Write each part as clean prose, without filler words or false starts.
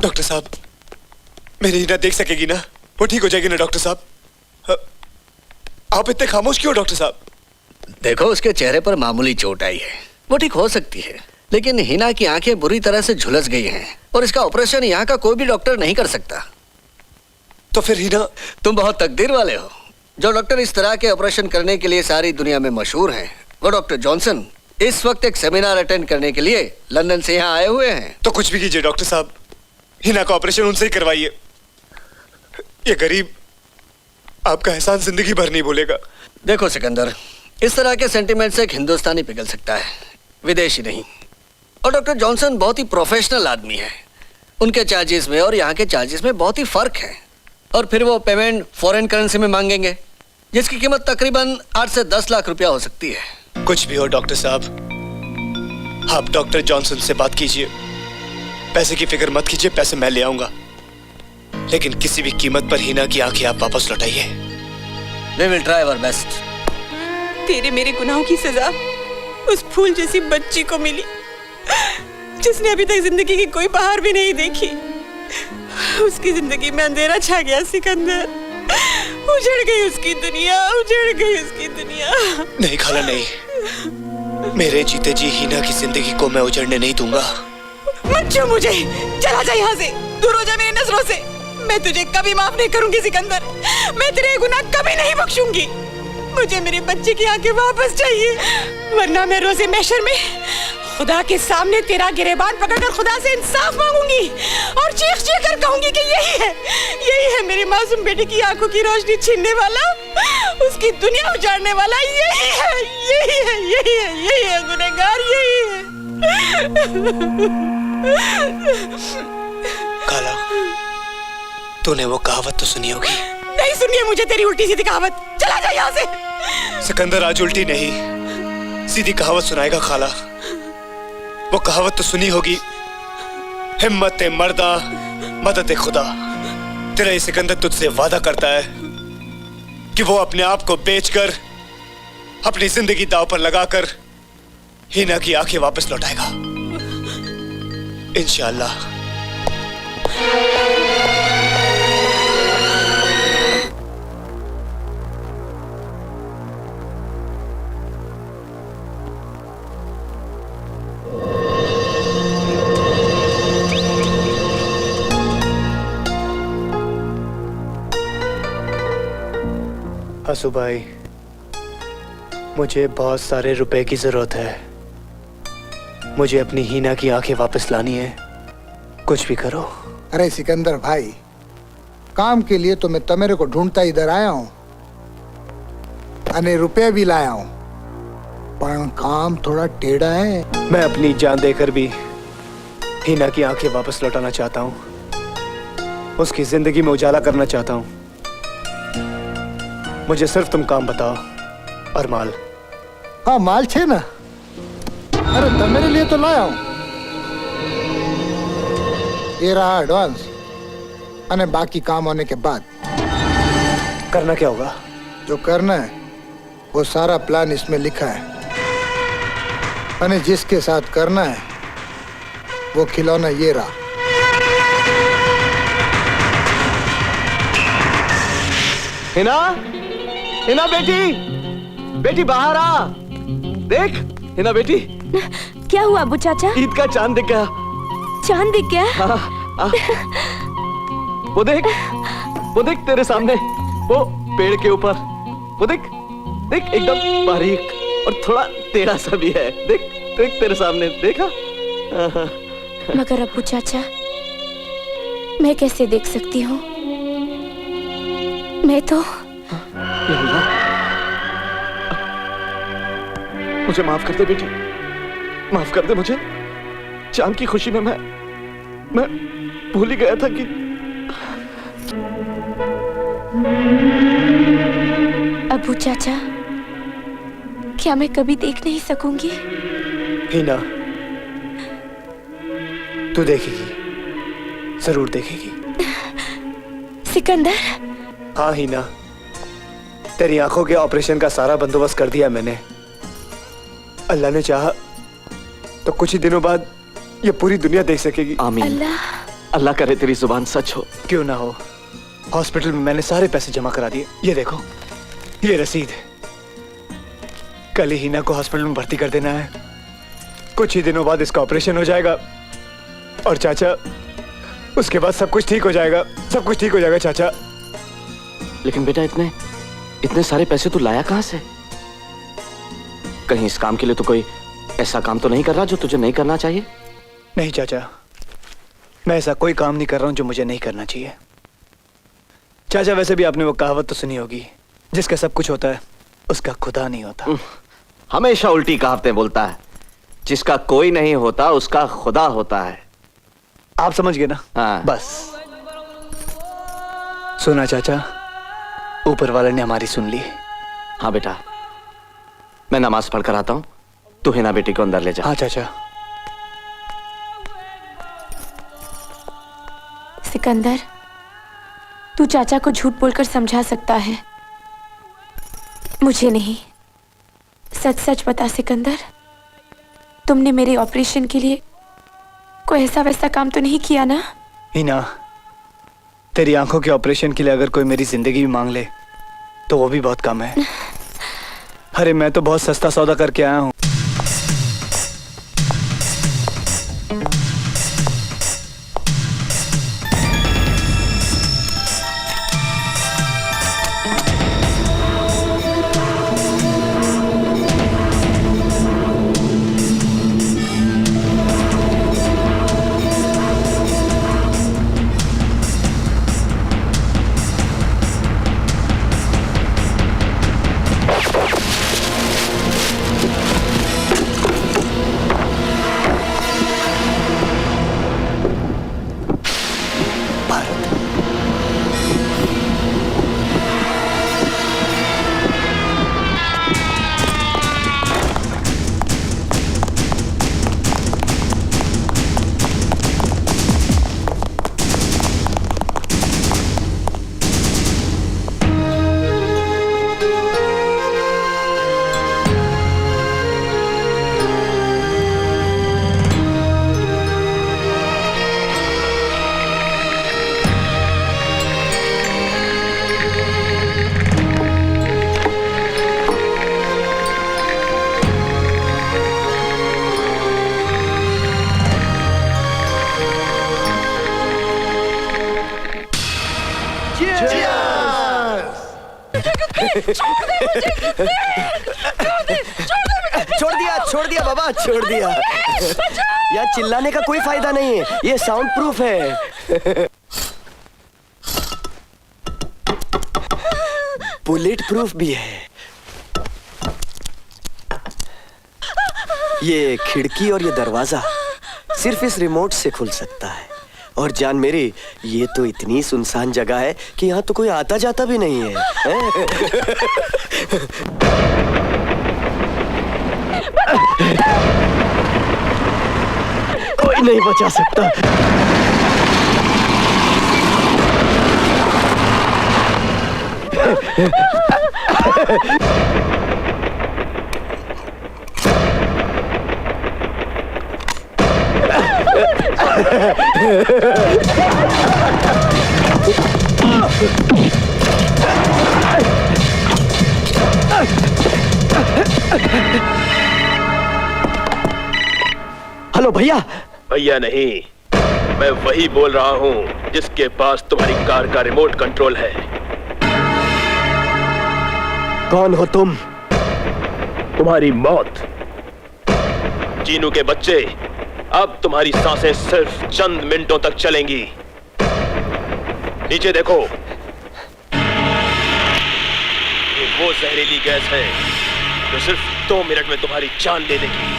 Doctor साहब, मेरी हिना देख सकेगी ना? वो ठीक हो जाएगी ना डॉक्टर साहब? आप इतने खामोश क्यों डॉक्टर साहब? देखो, उसके चेहरे पर मामूली चोट आई है, वो ठीक हो सकती है, लेकिन हिना की आंखें बुरी तरह से झुलस गई हैं और इसका ऑपरेशन यहाँ का कोई भी डॉक्टर नहीं कर सकता। तो फिर हिना? तुम बहुत तकदीर वाले हो। जो डॉक्टर इस तरह के ऑपरेशन करने के लिए सारी दुनिया में मशहूर हैं, वो डॉक्टर जॉनसन इस वक्त एक सेमिनार अटेंड करने के लिए लंदन से यहाँ आए हुए हैं। तो कुछ भी कीजिए डॉक्टर साहब, हिना का ऑपरेशन उनसे ही करवाइए। ये गरीब आपका एहसान जिंदगी भर नहीं भूलेगा। देखो सिकंदर, इस तरह के सेंटिमेंट से एक हिंदुस्तानी पिघल सकता है, विदेशी नहीं। और डॉक्टर जॉनसन बहुत ही प्रोफेशनल आदमी है। उनके चार्जेस में और यहाँ के चार्जेस में बहुत ही फर्क है। और फिर वो पेमेंट फॉरेन करेंसी में मांगेंगे, जिसकी कीमत तकरीबन 8 से 10 लाख रुपया हो सकती है। कुछ भी हो डॉक्टर साहब, आप डॉक्टर जॉनसन से बात कीजिए। पैसे की फिक्र मत कीजिए, पैसे मैं ले आऊंगा, लेकिन किसी भी कीमत पर हिना की आंखें आप वापस लौटाइए। We will try our best. तेरे मेरे गुनाहों की सजा उस फूल जैसी बच्ची को मिली, जिसने अभी तक जिंदगी की कोई बहार भी नहीं देखी। उसकी जिंदगी में अंधेरा छा गया सिकंदर, उजड़ गई उसकी दुनिया, उजड़ गई उसकी दुनिया। नहीं खाला, नहीं, मेरे जीते जी हिना की जिंदगी को मैं उजड़ने नहीं दूंगा। मत छू मुझे, चला जा यहाँ से, दूर हो जा मेरी नजरों से। मैं तुझे कभी माफ नहीं करूंगी सिकंदर, मैं तेरे गुनाह कभी नहीं बख्शूंगी। मुझे मेरे बच्चे की आंखें वापस चाहिए, वरना मैं रोज़े महशर में खुदा के सामने तेरा गिरेबान पकड़कर खुदा से इंसाफ मांगूंगी और चीख चीख कर कहूंगी कि यही है मेरी मासूम बेटी की आंखों की रोशनी छीनने वाला, उसकी दुनिया उजाड़ने वाला। यही है गुनहगार, यही है। काला, तूने वो कहावत तो सुनी होगी। नहीं सुनी है मुझे तेरी उल्टी सीधी कहावत, चला जा यहाँ से। सिकंदर आज उल्टी नहीं सीधी कहावत सुनाएगा खाला। वो कहावत तो सुनी होगी, हिम्मत मर्दा मदद खुदा। तेरा ये सिकंदर तुझसे वादा करता है कि वो अपने आप को बेचकर अपनी जिंदगी दांव पर लगाकर हिना की आंखें वापस लौटाएगा, इंशाअल्लाह। हसू भाई, मुझे बहुत सारे रुपए की जरूरत है। मुझे अपनी हिना की आंखें वापस लानी है, कुछ भी करो। अरे सिकंदर भाई, काम के लिए तो मैं तमेरे को ढूंढता इधर आया हूँ, अने रुपए भी लाया हूँ, पर काम थोड़ा टेढ़ा है। मैं अपनी जान देकर भी हिना की आंखें वापस लौटाना चाहता हूँ, उसकी जिंदगी में उजाला करना चाहता हूँ। मुझे सिर्फ तुम काम बताओ और माल। हाँ, माल छे ना। अरे तमेरे लिए तो लाया हूँ, ये रहा एडवांस, अने बाकी काम होने के बाद। करना क्या होगा? जो करना है वो सारा प्लान इसमें लिखा है, अने जिसके साथ करना है वो खिलौना ये रहा। हिना, हिना बेटी, बेटी बाहर आ, देख हिना बेटी। क्या हुआ अबू चाचा? ईद का चांद दिख गया। चांद दिख गया? वो देख तेरे सामने, वो पेड़ के ऊपर, वो देख देख, एकदम बारीक और थोड़ा टेढ़ा सा भी है। देख देख तेरे सामने, देखा? मगर अबू चाचा, मैं कैसे देख सकती हूँ? मैं तो मुझे माफ कर दे बेटी, माफ कर दे मुझे। चांद की खुशी में मैं भूल ही गया था कि अबू चाचा, क्या मैं कभी देख नहीं सकूंगी? हिना, तू देखेगी, जरूर देखेगी। सिकंदर। हाँ हिना, तेरी आंखों के ऑपरेशन का सारा बंदोबस्त कर दिया मैंने। अल्लाह ने चाहा तो कुछ ही दिनों बाद ये पूरी दुनिया देख सकेगी। आमीन। अल्लाह। अल्लाह करे तेरी जुबान सच हो। क्यों ना हो, हॉस्पिटल में मैंने सारे पैसे जमा करा दिए। ये देखो, ये रसीद। कल ही हिना को हॉस्पिटल में भर्ती कर देना है। कुछ ही दिनों बाद इसका ऑपरेशन हो जाएगा और चाचा, उसके बाद सब कुछ ठीक हो जाएगा। सब कुछ ठीक हो जाएगा चाचा। लेकिन बेटा इतने सारे पैसे तू लाया कहां से? कहीं इस काम के लिए तो कोई ऐसा काम तो नहीं कर रहा जो तुझे नहीं करना चाहिए? नहीं चाचा, मैं ऐसा कोई काम नहीं कर रहा हूं जो मुझे नहीं करना चाहिए। चाचा, वैसे भी आपने वो कहावत तो सुनी होगी, जिसका सब कुछ होता है उसका खुदा नहीं होता। हमेशा उल्टी कहावतें बोलता है। जिसका कोई नहीं होता उसका खुदा होता है। आप समझ गए ना? हाँ। बस सुना चाचा, ऊपर वाले ने हमारी सुन ली। हाँ बेटा, मैं नमाज पढ़कर आता हूं, तू हिना बेटी को अंदर ले जा। हाँ चाचा। सिकंदर, तू चाचा को झूठ बोलकर समझा सकता है, मुझे नहीं। सच सच बता सिकंदर, तुमने मेरे ऑपरेशन के लिए कोई ऐसा वैसा काम तो नहीं किया ना? हिना, तेरी आंखों के ऑपरेशन के लिए अगर कोई मेरी जिंदगी भी मांग ले तो वो भी बहुत कम है। अरे मैं तो बहुत सस्ता सौदा करके आया हूँ। छोड़ दिया बाबा, छोड़ दिया। यार चिल्लाने का कोई फायदा नहीं है, ये साउंड प्रूफ है। बुलेट प्रूफ भी है। ये खिड़की और ये दरवाजा सिर्फ इस रिमोट से खुल सकता है। और जान मेरी, ये तो इतनी सुनसान जगह है कि यहाँ तो कोई आता जाता भी नहीं है। कोई नहीं बचा सकता। हेलो भैया। भैया नहीं, मैं वही बोल रहा हूँ जिसके पास तुम्हारी कार का रिमोट कंट्रोल है। कौन हो तुम? तुम्हारी मौत। चीनू के बच्चे, अब तुम्हारी सांसें सिर्फ चंद मिनटों तक चलेंगी। नीचे देखो, ये वो जहरीली गैस है जो सिर्फ 2 मिनट में तुम्हारी जान ले लेगी।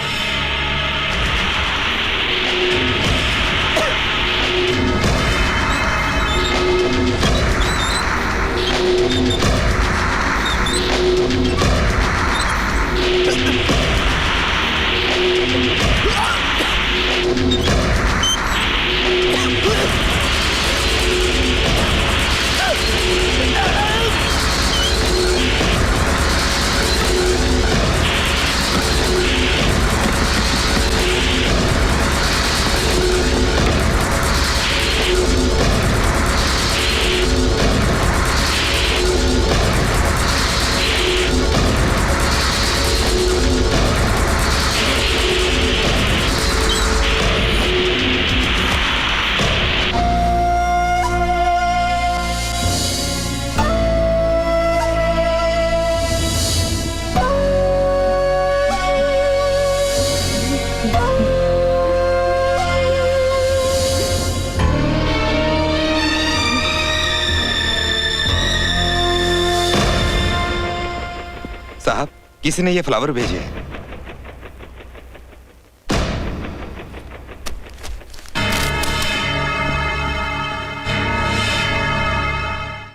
साहब, किसी ने ये फ्लावर भेजे हैं।